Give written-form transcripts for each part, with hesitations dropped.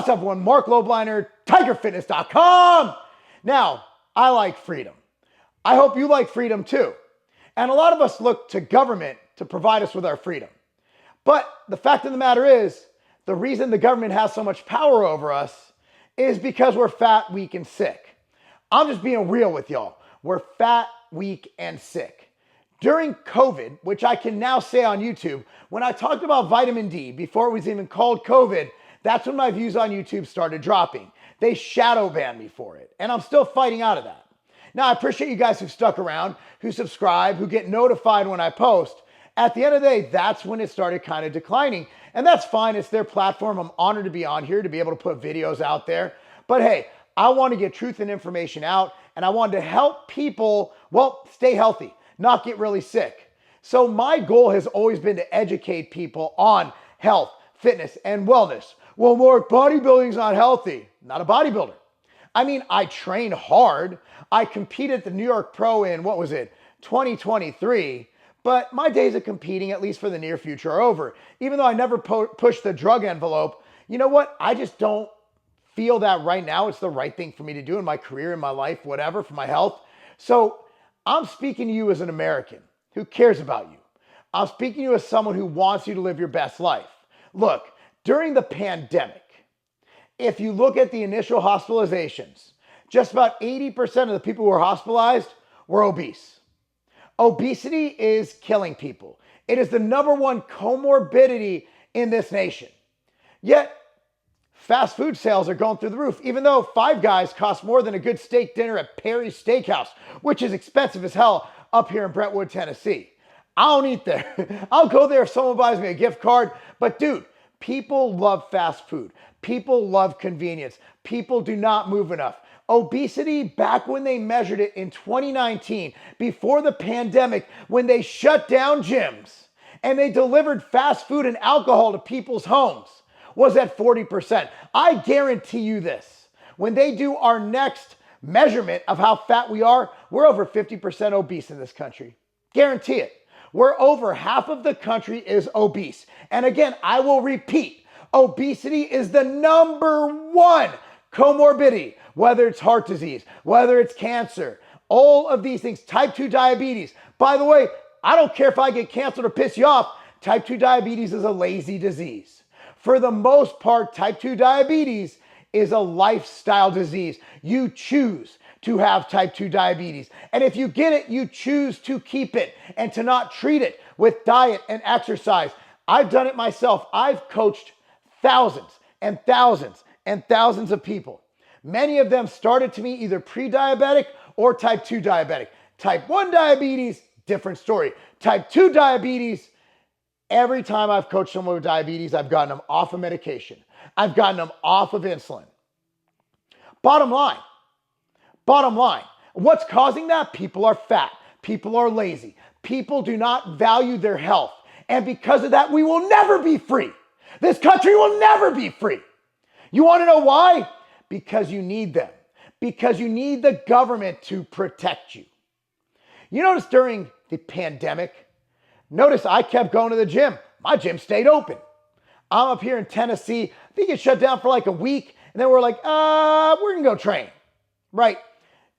What's up, everyone? Marc Lobliner, TigerFitness.com. Now, I like freedom. I hope you like freedom too. And a lot of us look to government to provide us with our freedom. But the fact of the matter is, the reason the government has so much power over us is because we're fat, weak, and sick. I'm just being real with y'all. We're fat, weak, and sick. During COVID, which I can now say on YouTube, when I talked about vitamin D before it was even called COVID, that's when my views on YouTube started dropping. They shadow banned me for it, and I'm still fighting out of that. Now, I appreciate you guys who've stuck around, who subscribe, who get notified when I post. At the end of the day, that's when it started kind of declining, and that's fine. It's their platform. I'm honored to be on here, to be able to put videos out there. But hey, I want to get truth and information out, and I wanted to help people, well, stay healthy, not get really sick. So my goal has always been to educate people on health, fitness, and wellness. Well, Marc, bodybuilding's not healthy. Not a bodybuilder. I mean, I train hard. I competed at the New York Pro in, 2023. But my days of competing, at least for the near future, are over. Even though I never pushed the drug envelope, you know what? I just don't feel that right now it's the right thing for me to do in my career, in my life, whatever, for my health. So I'm speaking to you as an American who cares about you. I'm speaking to you as someone who wants you to live your best life. Look, during the pandemic, if you look at the initial hospitalizations, just about 80% of the people who were hospitalized were obese. Obesity is killing people. It is the #1 comorbidity in this nation. Yet, fast food sales are going through the roof, even though Five Guys costs more than a good steak dinner at Perry's Steakhouse, which is expensive as hell up here in Brentwood, Tennessee. I don't eat there. I'll go there if someone buys me a gift card. But dude, people love fast food. People love convenience. People do not move enough. Obesity, back when they measured it in 2019, before the pandemic, when they shut down gyms and they delivered fast food and alcohol to people's homes, was at 40%. I guarantee you this. When they do our next measurement of how fat we are, we're over 50% obese in this country. Guarantee it. We're over half of the country is obese. And again, I will repeat, obesity is the #1 comorbidity, whether it's heart disease, whether it's cancer, all of these things, type 2 diabetes. By the way, I don't care if I get cancer to piss you off. Type 2 diabetes is a lazy disease. For the most part, type 2 diabetes is a lifestyle disease. You choose to have type 2 diabetes. And if you get it, you choose to keep it and to not treat it with diet and exercise. I've done it myself. I've coached thousands and thousands and thousands of people. Many of them started to me either pre-diabetic or type 2 diabetic. Type 1 diabetes, different story. Type 2 diabetes, every time I've coached someone with diabetes, I've gotten them off of medication. I've gotten them off of insulin. Bottom line, what's causing that? People are fat. People are lazy. People do not value their health. And because of that, we will never be free. This country will never be free. You want to know why? Because you need them. Because you need the government to protect you. You notice during the pandemic, notice I kept going to the gym. My gym stayed open. I'm up here in Tennessee. I think it shut down for like a week. And then we're like, we're going to go train. Right.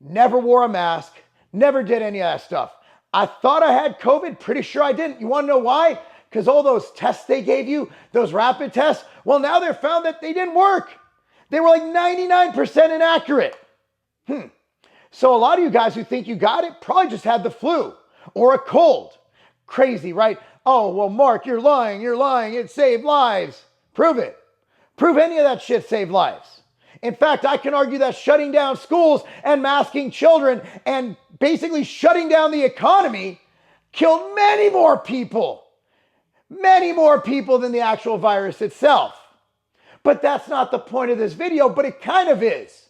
Never wore a mask. Never did any of that stuff. I thought I had COVID. Pretty sure I didn't. You want to know why? Because all those tests they gave you, those rapid tests, well, now they're found that they didn't work. They were like 99% inaccurate. So a lot of you guys who think you got it probably just had the flu or a cold. Crazy, right? Oh, well, Marc, you're lying. It saved lives. Prove it. Prove any of that shit saved lives. In fact, I can argue that shutting down schools and masking children and basically shutting down the economy killed many more people than the actual virus itself. But that's not the point of this video, but it kind of is.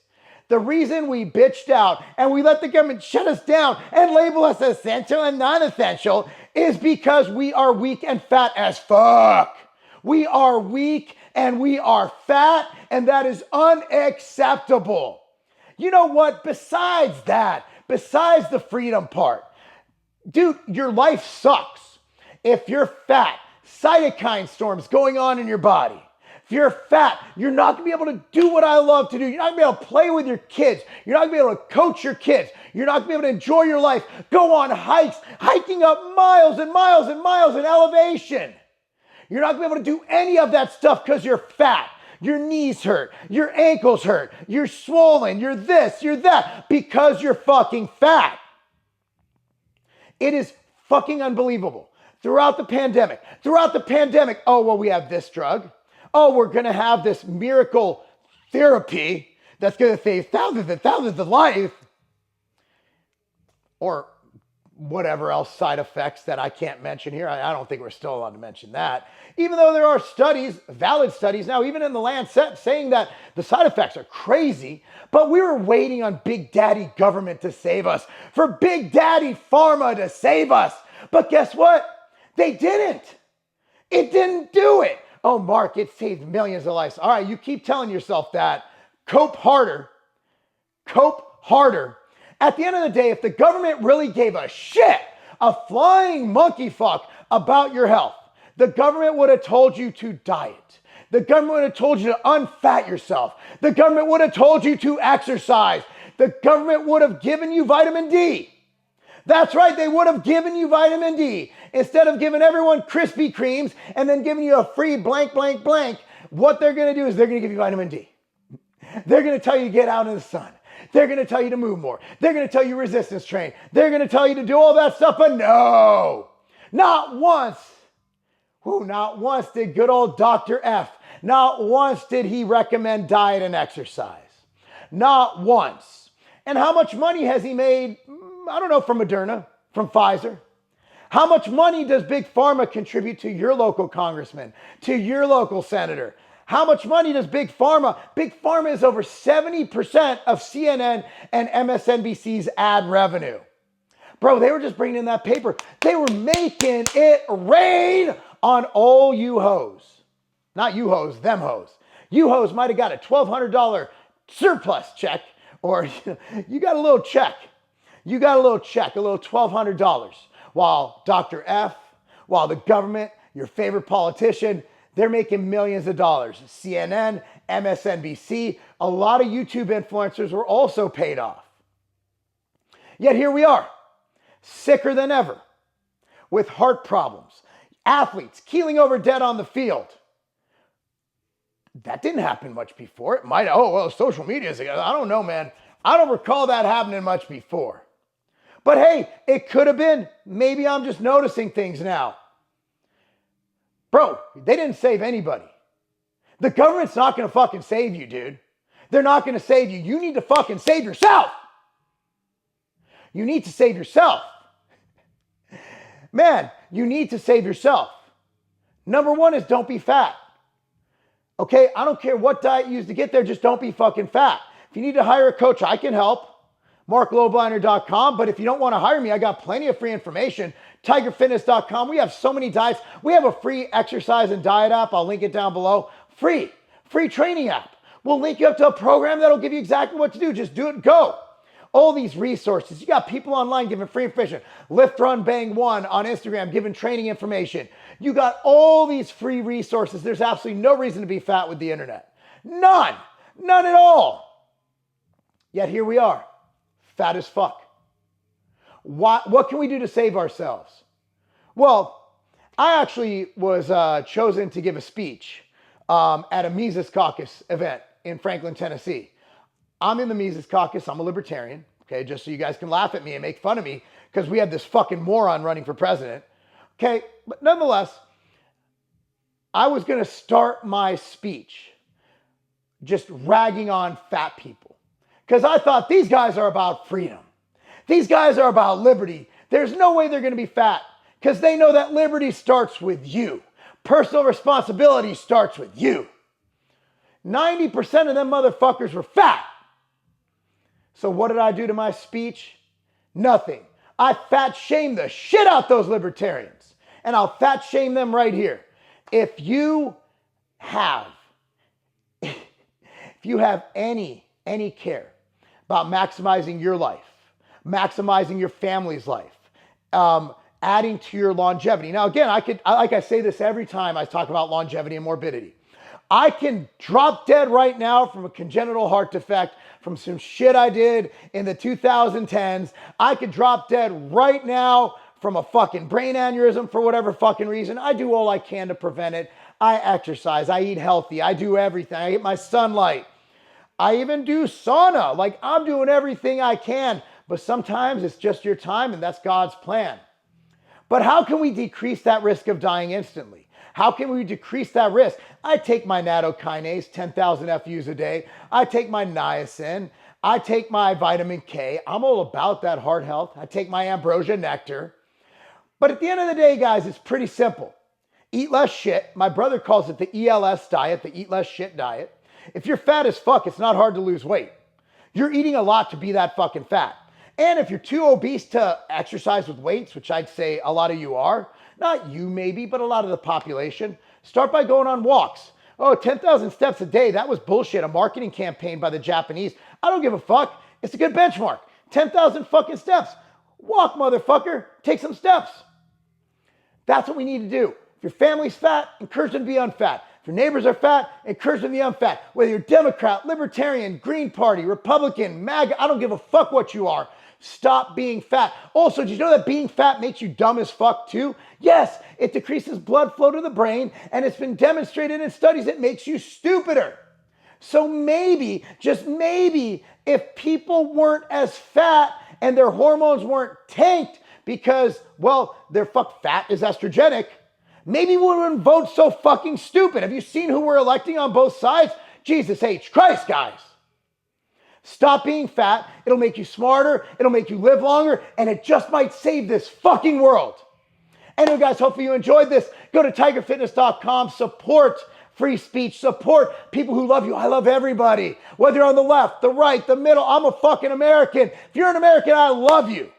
The reason we bitched out and we let the government shut us down and label us essential and non-essential is because we are weak and fat as fuck. We are weak and we are fat, and that is unacceptable. You know what? Besides the freedom part, dude, your life sucks. If you're fat, cytokine storms going on in your body. If you're fat, you're not going to be able to do what I love to do. You're not going to be able to play with your kids. You're not going to be able to coach your kids. You're not going to be able to enjoy your life. Go on hikes, hiking up miles and miles and miles in elevation. You're not going to be able to do any of that stuff because you're fat. Your knees hurt. Your ankles hurt. You're swollen. You're this, you're that because you're fucking fat. It is fucking unbelievable. Throughout the pandemic, oh, well, we have this drug. Oh, we're going to have this miracle therapy that's going to save thousands and thousands of lives. Or whatever else side effects that I can't mention here. I don't think we're still allowed to mention that. Even though there are studies, valid studies now, even in the Lancet, saying that the side effects are crazy, but we were waiting on Big Daddy government to save us, for Big Daddy pharma to save us. But guess what? They didn't. It didn't do it. Oh, Mark, it saved millions of lives. All right, you keep telling yourself that. Cope harder. Cope harder. At the end of the day, if the government really gave a shit, a flying monkey fuck about your health, the government would have told you to diet. The government would have told you to unfat yourself. The government would have told you to exercise. The government would have given you vitamin D. That's right, they would have given you vitamin D. Instead of giving everyone Krispy Kremes and then giving you a free blank, blank, blank, what they're going to do is they're going to give you vitamin D. They're going to tell you to get out in the sun. They're going to tell you to move more. They're going to tell you resistance train. They're going to tell you to do all that stuff, but no, not once. Not once did good old Dr. F, not once did he recommend diet and exercise. Not once. And how much money has he made? I don't know, from Moderna, from Pfizer. How much money does Big Pharma contribute to your local congressman, to your local senator? How much money does Big Pharma? Big Pharma is over 70% of CNN and MSNBC's ad revenue. Bro, they were just bringing in that paper. They were making it rain on all you hoes. Not you hoes, them hoes. You hoes might have got a $1,200 surplus check, or you got a little check. You got a little check, a little $1,200. While Dr. F, while the government, your favorite politician, they're making millions of dollars. CNN, MSNBC, a lot of YouTube influencers were also paid off. Yet here we are, sicker than ever, with heart problems, athletes keeling over dead on the field. That didn't happen much before. It might, social media is, I don't know, man. I don't recall that happening much before. But hey, it could have been. Maybe I'm just noticing things now. Bro, they didn't save anybody. The government's not going to fucking save you, dude. They're not going to save you. You need to fucking save yourself. You need to save yourself. Man, you need to save yourself. Number one is don't be fat. Okay, I don't care what diet you use to get there, just don't be fucking fat. If you need to hire a coach, I can help. MarcLobliner.com. But if you don't want to hire me, I got plenty of free information. TigerFitness.com. We have so many diets. We have a free exercise and diet app. I'll link it down below. Free training app. We'll link you up to a program that'll give you exactly what to do. Just do it and go. All these resources. You got people online giving free information. Lift, Run, Bang 1 on Instagram giving training information. You got all these free resources. There's absolutely no reason to be fat with the internet. None. None at all. Yet here we are. Fat as fuck. What can we do to save ourselves? Well, I actually was chosen to give a speech at a Mises Caucus event in Franklin, Tennessee. I'm in the Mises Caucus. I'm a libertarian, okay, just so you guys can laugh at me and make fun of me because we have this fucking moron running for president, okay? But nonetheless, I was going to start my speech just ragging on fat people. Because I thought these guys are about freedom. These guys are about liberty. There's no way they're going to be fat because they know that liberty starts with you. Personal responsibility starts with you. 90% of them motherfuckers were fat. So what did I do to my speech? Nothing. I fat shamed the shit out those libertarians. And I'll fat shame them right here. If you have any care about maximizing your life, maximizing your family's life, adding to your longevity. Now, again, I say this every time I talk about longevity and morbidity. I can drop dead right now from a congenital heart defect, from some shit I did in the 2010s. I could drop dead right now from a fucking brain aneurysm for whatever fucking reason. I do all I can to prevent it. I exercise, I eat healthy, I do everything. I get my sunlight. I even do sauna. Like, I'm doing everything I can, but sometimes it's just your time, and that's God's plan. But how can we decrease that risk of dying instantly? How can we decrease that risk? I take my nattokinase, 10,000 FUs a day. I take my niacin. I take my vitamin K. I'm all about that heart health. I take my ambrosia nectar. But at the end of the day, guys, it's pretty simple. Eat less shit. My brother calls it the ELS diet, the eat less shit diet. If you're fat as fuck, it's not hard to lose weight. You're eating a lot to be that fucking fat. And if you're too obese to exercise with weights, which I'd say a lot of you are, not you maybe, but a lot of the population, start by going on walks. Oh, 10,000 steps a day, that was bullshit, a marketing campaign by the Japanese. I don't give a fuck. It's a good benchmark. 10,000 fucking steps. Walk, motherfucker. Take some steps. That's what we need to do. If your family's fat, encourage them to be unfat. If your neighbors are fat, encourage them to be unfat. Whether you're Democrat, Libertarian, Green Party, Republican, MAGA, I don't give a fuck what you are. Stop being fat. Also, did you know that being fat makes you dumb as fuck too? Yes, it decreases blood flow to the brain, and it's been demonstrated in studies it makes you stupider. So maybe, just maybe, if people weren't as fat and their hormones weren't tanked because, well, their fat is estrogenic, maybe we wouldn't vote so fucking stupid. Have you seen who we're electing on both sides? Jesus H. Christ, guys. Stop being fat. It'll make you smarter. It'll make you live longer. And it just might save this fucking world. Anyway, guys, hopefully you enjoyed this. Go to tigerfitness.com. Support free speech. Support people who love you. I love everybody. Whether you're on the left, the right, the middle. I'm a fucking American. If you're an American, I love you.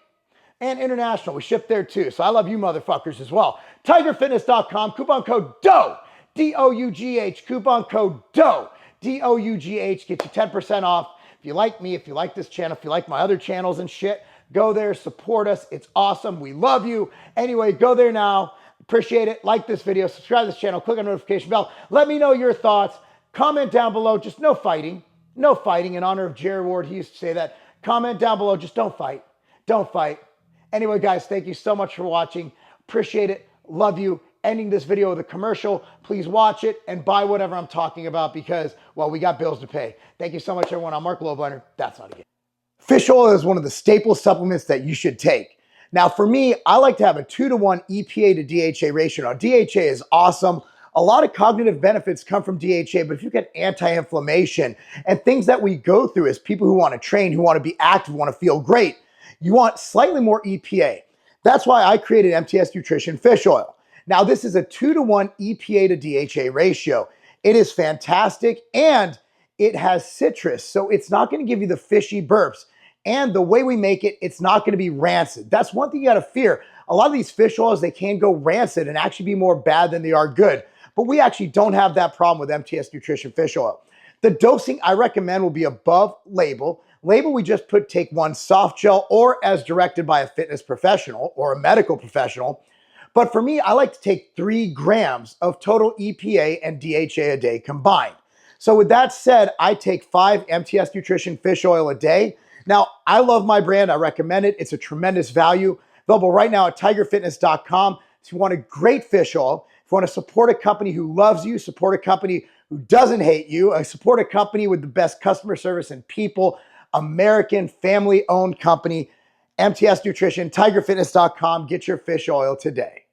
And international. We ship there too. So I love you motherfuckers as well. Tigerfitness.com. Coupon code DOUGH. D-O-U-G-H. Coupon code DOUGH. D-O-U-G-H. Get you 10% off. If you like me, if you like this channel, if you like my other channels and shit, go there, support us. It's awesome. We love you. Anyway, go there now. Appreciate it. Like this video, subscribe to this channel, click on the notification bell. Let me know your thoughts. Comment down below. Just no fighting. No fighting. In honor of Jerry Ward, he used to say that. Comment down below. Just don't fight. Don't fight. Anyway, guys, thank you so much for watching. Appreciate it. Love you. Ending this video with a commercial. Please watch it and buy whatever I'm talking about because, well, we got bills to pay. Thank you so much, everyone. I'm Marc Lobliner. That's not a game. Fish oil is one of the staple supplements that you should take. Now, for me, I like to have a 2-to-1 EPA to DHA ratio. Now, DHA is awesome. A lot of cognitive benefits come from DHA, but if you get anti-inflammation and things that we go through as people who want to train, who want to be active, want to feel great, you want slightly more EPA. That's why I created MTS Nutrition Fish Oil. Now, this is a 2-to-1 EPA to DHA ratio. It is fantastic, and it has citrus, so it's not going to give you the fishy burps. And the way we make it, it's not going to be rancid. That's one thing you got to fear. A lot of these fish oils, they can go rancid and actually be more bad than they are good. But we actually don't have that problem with MTS Nutrition Fish Oil. The dosing I recommend will be above label. Label, we just take one soft gel or as directed by a fitness professional or a medical professional. But for me, I like to take 3 grams of total EPA and DHA a day combined. So with that said, I take 5 MTS Nutrition Fish Oil a day. Now, I love my brand. I recommend it. It's a tremendous value. Available right now at tigerfitness.com. If you want a great fish oil, if you want to support a company who loves you, support a company who doesn't hate you, support a company with the best customer service and people, American family-owned company, MTS Nutrition, tigerfitness.com. Get your fish oil today.